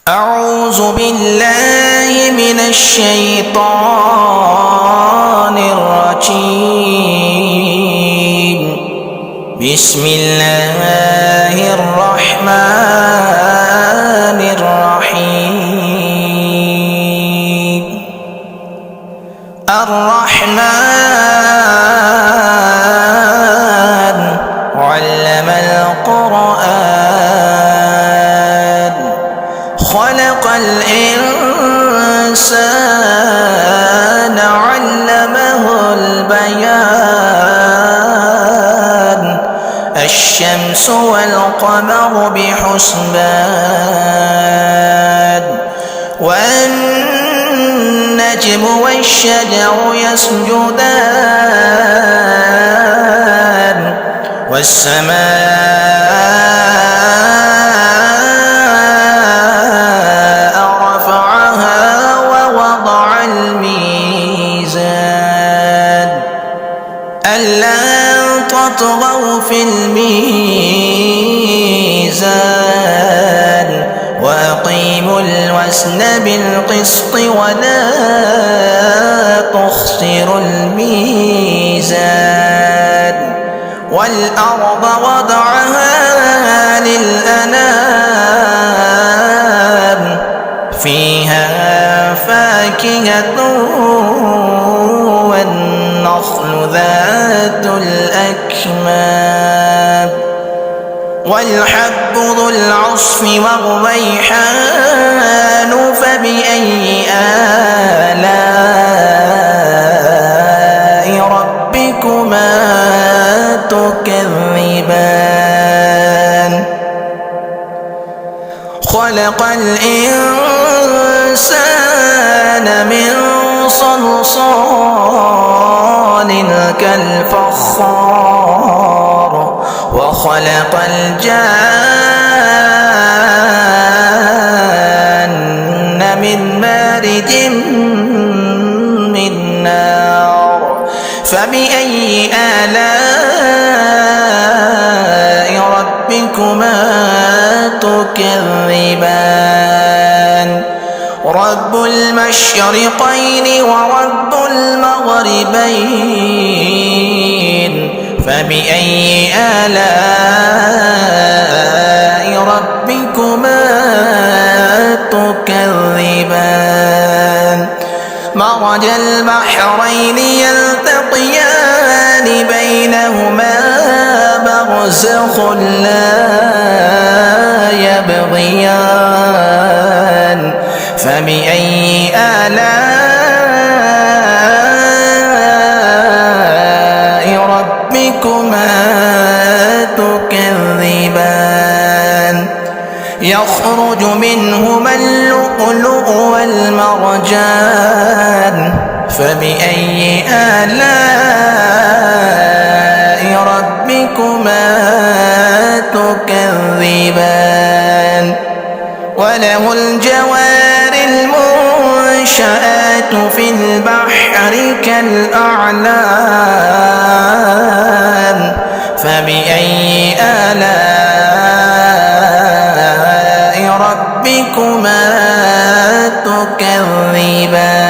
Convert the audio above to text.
أعوذ بالله من الشيطان الرجيم. بسم الله الرحمن الرحيم. الرحمن علم القرآن، خلق الإنسان علمه البيان. الشمس والقمر بحسبان، والنجم والشجر يسجدان، والسماء رفعها ووضع الميزان ألا تطغوا في الميزان وأقيموا الوزن بالقسط ولا تخسروا الميزان. والأرض وضعها للأنام، فيها فاكهة والنخل ذات الأكمام، والحب ذو العصف والريحان. فبأي آلاء ربكما تكذبان؟ خلق الإنسان من صلصال كالفخار، وخلق الجان من مارج من نار. فبأي آلاء ربكما تكذبان؟ رب المشرقين ورب المغربين، فبأي آلاء ربكما تكذبان؟ مرج البحرين يلتقيان، بينهما برزخ لا يبغيان. فبأي آلاء ربكما تكذبان؟ يخرج منهما اللؤلؤ والمرجان. فبأي آلاء ربكما تكذبان؟ وله الجوار المنشآت في البحر كالأعلام. فبأي آلاء ربكما تكذبان؟